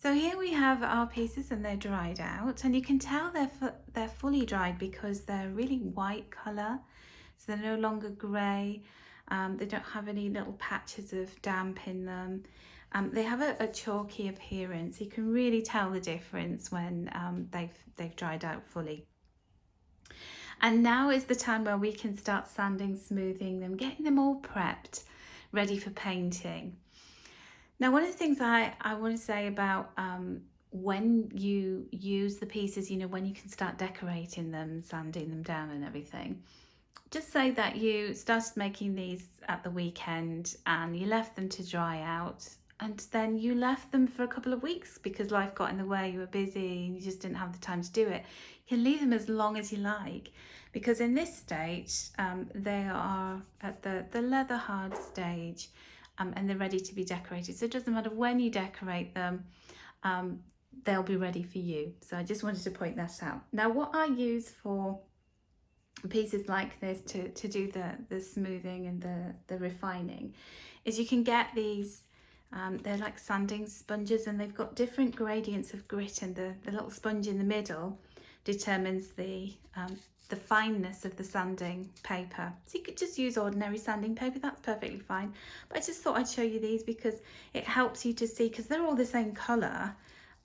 So here we have our pieces and they're dried out, and you can tell they're fully dried because they're really white colour, so they're no longer grey. They don't have any little patches of damp in them. They have a chalky appearance. You can really tell the difference when they've dried out fully. And now is the time where we can start sanding, smoothing them, getting them all prepped, ready for painting. Now, one of the things I want to say about when you use the pieces, when you can start decorating them, sanding them down and everything, just say that you started making these at the weekend and you left them to dry out, and then you left them for a couple of weeks because life got in the way, you were busy and you just didn't have the time to do it. You can leave them as long as you like, because in this stage they are at the leather hard stage. And they're ready to be decorated. So it doesn't matter when you decorate them, they'll be ready for you. So I just wanted to point that out. Now, what I use for pieces like this to do the smoothing and the refining is you can get these, they're like sanding sponges, and they've got different gradients of grit, and the little sponge in the middle determines the fineness of the sanding paper. So you could just use ordinary sanding paper, that's perfectly fine. But I just thought I'd show you these because it helps you to see, because they're all the same colour.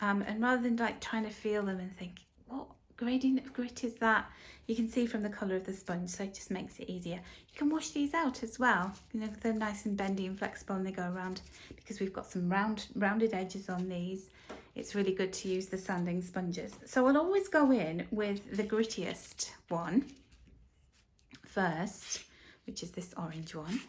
And rather than like trying to feel them and think, what gradient of grit is that? You can see from the colour of the sponge, so it just makes it easier. You can wash these out as well. They're nice and bendy and flexible, and they go around because we've got some rounded edges on these. It's really good to use the sanding sponges. So I'll always go in with the grittiest one first, which is this orange one.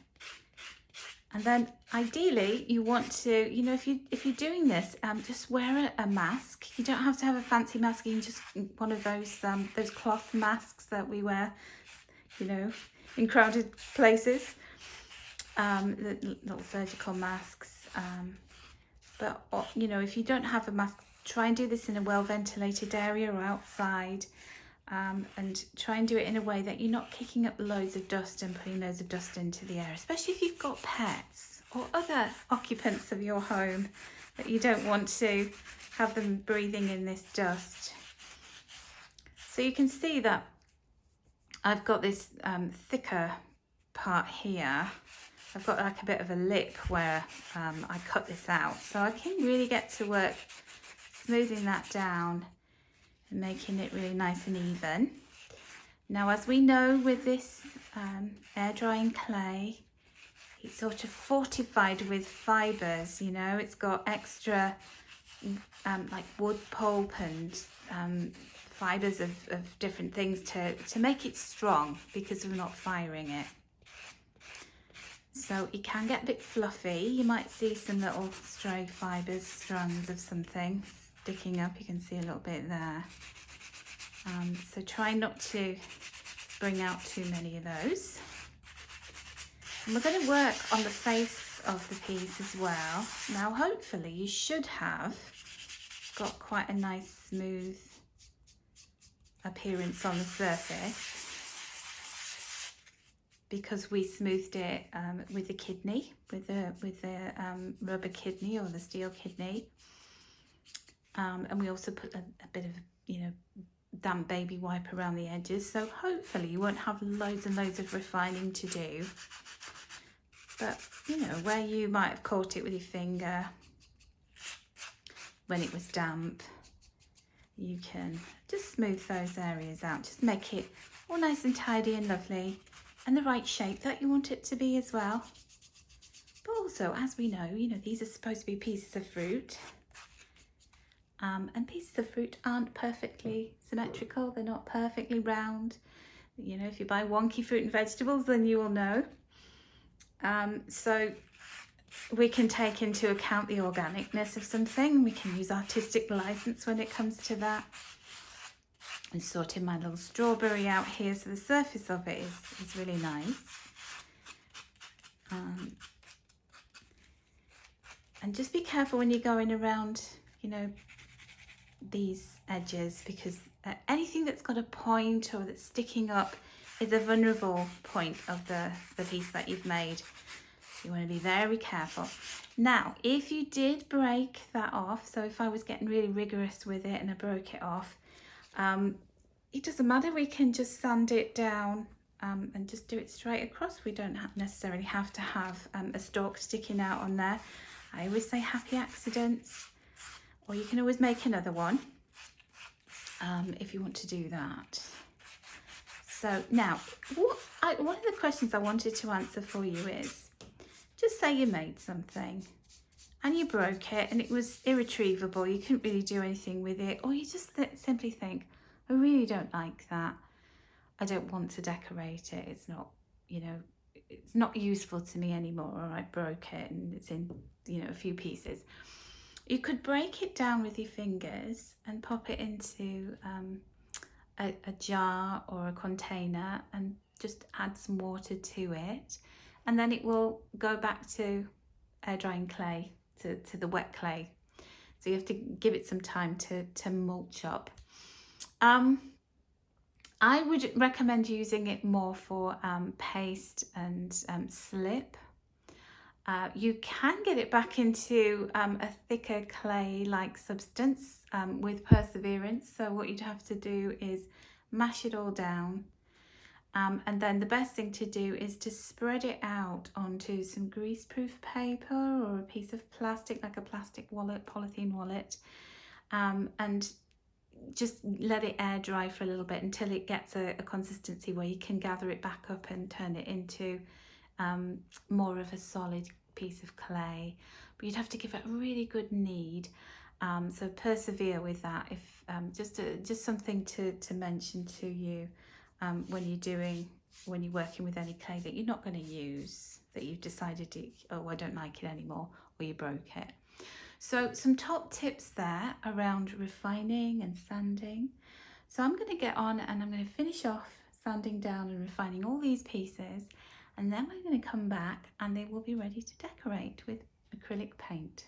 And then ideally you want to, if you're doing this, just wear a mask. You don't have to have a fancy mask. You can just one of those cloth masks that we wear, in crowded places. The little surgical masks. But if you don't have a mask, try and do this in a well-ventilated area or outside, and try and do it in a way that you're not kicking up loads of dust and putting loads of dust into the air, especially if you've got pets or other occupants of your home that you don't want to have them breathing in this dust. So you can see that I've got this thicker part here. I've got like a bit of a lip where I cut this out, so I can really get to work smoothing that down and making it really nice and even. Now, as we know with this air drying clay, it's sort of fortified with fibres, it's got extra like wood pulp and fibres of different things to make it strong, because we're not firing it. So it can get a bit fluffy. You might see some little stray fibres, strands of something sticking up. You can see a little bit there. So try not to bring out too many of those. And we're going to work on the face of the piece as well. Now, hopefully you should have got quite a nice smooth appearance on the surface, because we smoothed it with the kidney, with the rubber kidney or the steel kidney, and we also put a bit of damp baby wipe around the edges. So hopefully you won't have loads and loads of refining to do, but where you might have caught it with your finger when it was damp, you can just smooth those areas out. Just make it all nice and tidy and lovely, and the right shape that you want it to be as well. But also, as we know, these are supposed to be pieces of fruit. And pieces of fruit aren't perfectly symmetrical. They're not perfectly round. If you buy wonky fruit and vegetables, then you will know. So we can take into account the organicness of something. We can use artistic license when it comes to that. And sorting my little strawberry out here, so the surface of it is really nice. And just be careful when you're going around, these edges, because anything that's got a point or that's sticking up is a vulnerable point of the piece that you've made. You want to be very careful. Now, if you did break that off, so if I was getting really rigorous with it and I broke it off, it doesn't matter, we can just sand it down and just do it straight across. We don't necessarily have to have a stalk sticking out on there. I always say happy accidents, or you can always make another one if you want to do that. So now, one of the questions I wanted to answer for you is, just say you made something and you broke it and it was irretrievable, you couldn't really do anything with it, or you just simply think, I really don't like that, I don't want to decorate it, it's not, you know, it's not useful to me anymore, or I broke it and it's in, you know, a few pieces. You could break it down with your fingers and pop it into a jar or a container and just add some water to it, and then it will go back to air drying clay, to the wet clay. So you have to give it some time to mulch up. I would recommend using it more for paste and slip. You can get it back into a thicker clay-like substance with perseverance. So what you'd have to do is mash it all down. And then the best thing to do is to spread it out onto some greaseproof paper or a piece of plastic, like a plastic wallet, polythene wallet, and just let it air dry for a little bit until it gets a consistency where you can gather it back up and turn it into more of a solid piece of clay. But you'd have to give it a really good knead. So persevere with that. If just something to mention to you when you're working with any clay that you're not going to use, that you've decided I don't like it anymore, or you broke it. So some top tips there around refining and sanding. So I'm going to get on and I'm going to finish off sanding down and refining all these pieces, and then we're going to come back and they will be ready to decorate with acrylic paint.